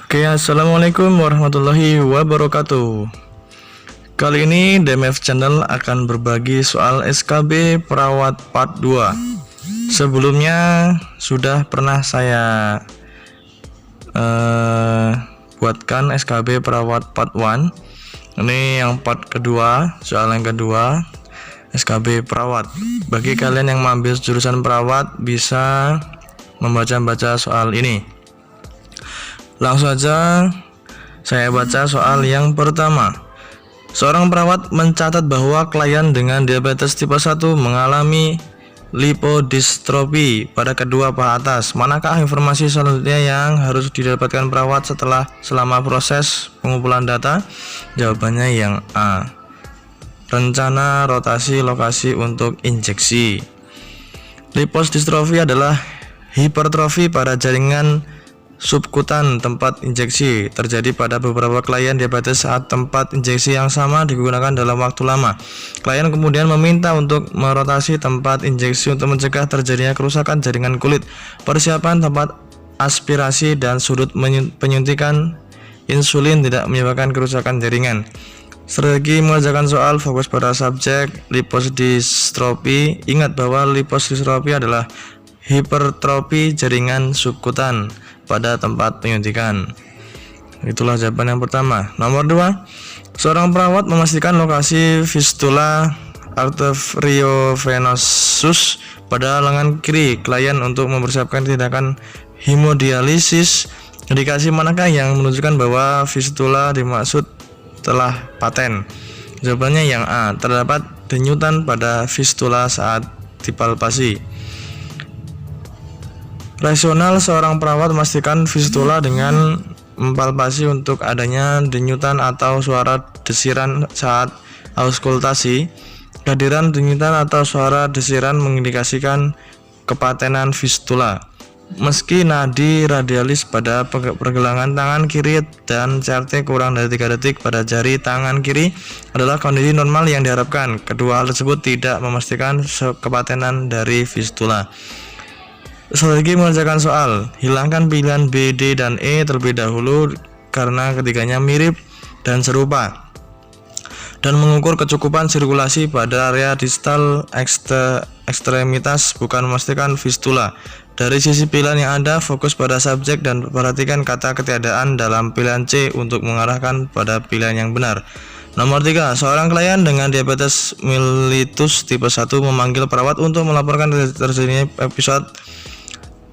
Oke, assalamualaikum warahmatullahi wabarakatuh. Kali ini DMF Channel akan berbagi soal SKB Perawat Part 2. Sebelumnya sudah pernah saya buatkan SKB Perawat Part 1. Ini yang part kedua, soal yang kedua, SKB Perawat. Bagi kalian yang mengambil jurusan perawat bisa membaca-baca soal ini. Langsung saja saya baca soal yang pertama. Seorang perawat mencatat bahwa klien dengan diabetes tipe 1 mengalami lipodystrofi pada kedua paha atas. Manakah informasi selanjutnya yang harus didapatkan perawat selama proses pengumpulan data? Jawabannya yang A. Rencana rotasi lokasi untuk injeksi. Lipodystrofi adalah hipertrofi pada jaringan subkutan tempat injeksi, terjadi pada beberapa klien diabetes saat tempat injeksi yang sama digunakan dalam waktu lama. Klien kemudian meminta untuk merotasi tempat injeksi untuk mencegah terjadinya kerusakan jaringan kulit. Persiapan tempat aspirasi dan sudut penyuntikan insulin tidak menyebabkan kerusakan jaringan. Strategi mengerjakan soal fokus pada subjek lipodystrofi. Ingat bahwa lipodystrofi adalah hipertrofi jaringan subkutan pada tempat penyuntikan. Itulah jawaban yang pertama. Nomor 2. Seorang perawat memastikan lokasi fistula arteriovenosus pada lengan kiri klien untuk mempersiapkan tindakan hemodialisis. Indikasi manakah yang menunjukkan bahwa fistula dimaksud telah paten? Jawabannya yang A. Terdapat denyutan pada fistula saat dipalpasi. Rasional, seorang perawat memastikan fistula dengan mempalpasi untuk adanya denyutan atau suara desiran saat auskultasi. Kehadiran denyutan atau suara desiran mengindikasikan kepatenan fistula. Meski nadi radialis pada pergelangan tangan kiri dan CRT kurang dari 3 detik pada jari tangan kiri adalah kondisi normal yang diharapkan. Kedua hal tersebut tidak memastikan kepatenan dari fistula. Strategi mengerjakan soal. Hilangkan pilihan B, D, dan E terlebih dahulu karena ketiganya mirip dan serupa. Dan mengukur kecukupan sirkulasi pada area distal ekstremitas, bukan memastikan fistula. Dari sisi pilihan yang ada, fokus pada subjek dan perhatikan kata ketiadaan dalam pilihan C untuk mengarahkan pada pilihan yang benar. Nomor 3. Seorang klien dengan diabetes mellitus tipe 1 memanggil perawat untuk melaporkan terjadinya episode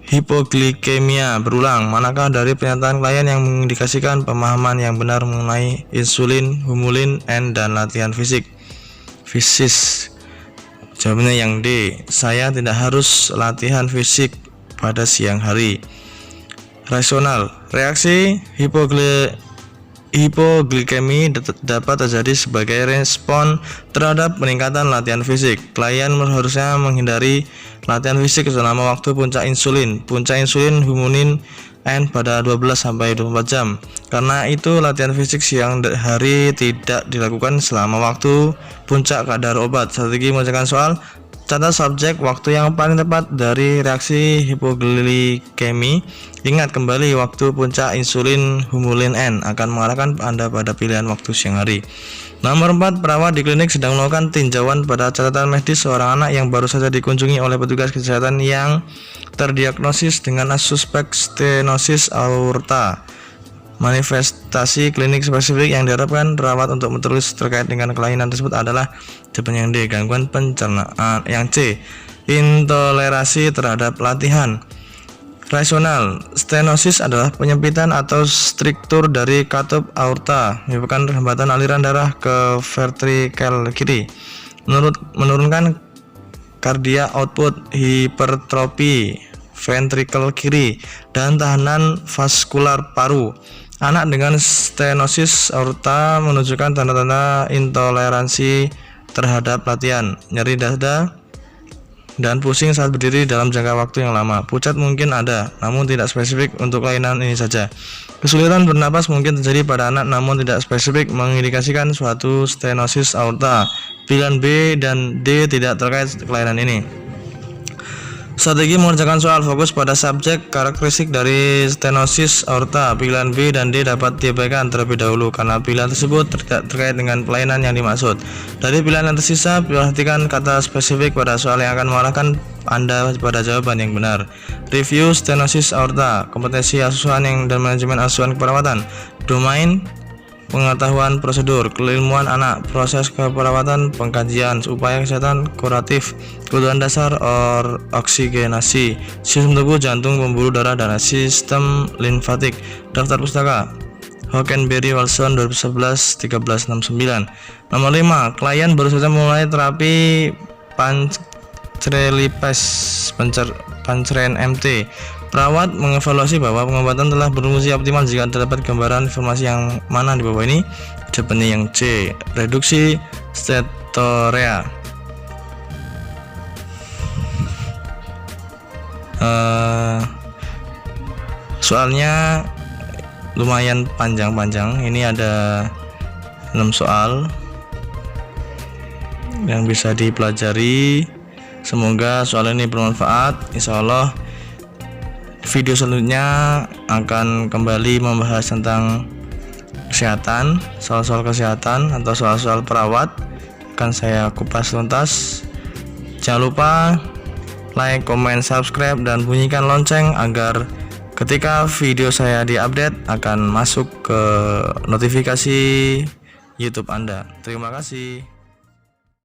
hipoglikemia berulang. Manakah dari pernyataan klien yang mengindikasikan pemahaman yang benar mengenai insulin, humulin, N, dan latihan fisik? Jawabannya yang D. Saya tidak harus latihan fisik pada siang hari. Rasional, reaksi hipoglikemi dapat terjadi sebagai respon terhadap peningkatan latihan fisik. Klien harusnya menghindari latihan fisik selama waktu puncak insulin humulin N pada 12-24 jam. Karena itu latihan fisik siang hari tidak dilakukan selama waktu puncak kadar obat. Strategi mengerjakan soal. Catat subjek waktu yang paling tepat dari reaksi hipoglikemi. Ingat kembali waktu puncak insulin humulin N akan mengarahkan Anda pada pilihan waktu siang hari. Nomor 4. Perawat di klinik sedang melakukan tinjauan pada catatan medis seorang anak yang baru saja dikunjungi oleh petugas kesehatan yang terdiagnosis dengan suspek stenosis aorta. Manifestasi klinik spesifik yang diharapkan perawat untuk menulis terkait dengan kelainan tersebut adalah jawaban yang D. Gangguan pencernaan. Yang C. Intolerasi terhadap latihan. Rasional, stenosis adalah penyempitan atau struktur dari katup aorta menyebabkan hambatan aliran darah ke ventrikel kiri, menurunkan cardiac output, hipertrofi ventrikel kiri, dan tahanan vaskular paru. Anak dengan stenosis aorta menunjukkan tanda-tanda intoleransi terhadap latihan, nyeri dada, dan pusing saat berdiri dalam jangka waktu yang lama. Pucat mungkin ada, namun tidak spesifik untuk kelainan ini saja. Kesulitan bernapas mungkin terjadi pada anak, namun tidak spesifik mengindikasikan suatu stenosis aorta. Pilihan B dan D tidak terkait kelainan ini. Strategi mengerjakan soal fokus pada subjek karakteristik dari stenosis aorta. Pilihan B dan D dapat diabaikan terlebih dahulu karena pilihan tersebut tidak terkait dengan pelayanan yang dimaksud. Dari pilihan yang tersisa, perhatikan kata spesifik pada soal yang akan mengarahkan Anda pada jawaban yang benar. Review stenosis aorta, kompetensi asuhan dan manajemen asuhan keperawatan, domain pengetahuan prosedur, keilmuan anak, proses keperawatan, pengkajian, upaya kesehatan kuratif, kebutuhan dasar oksigenasi, sistem tubuh, jantung, pembuluh darah, dan sistem limfatik. Daftar pustaka Hockenberry Walson 2011 1369. Nomor 5. Klien baru saja mulai terapi pancrealipes pancrean MT. Perawat mengevaluasi bahwa pengobatan telah berfungsi optimal jika terdapat gambaran informasi yang mana di bawah ini. Jawabannya yang C, reduksi stetorea. Soalnya lumayan panjang-panjang. Ini ada 6 soal yang bisa dipelajari. Semoga soal ini bermanfaat. Insya Allah video selanjutnya akan kembali membahas tentang kesehatan, soal-soal kesehatan atau soal-soal perawat akan saya kupas tuntas. Jangan lupa like, comment, subscribe, dan bunyikan lonceng agar ketika video saya diupdate akan masuk ke notifikasi YouTube Anda. Terima kasih.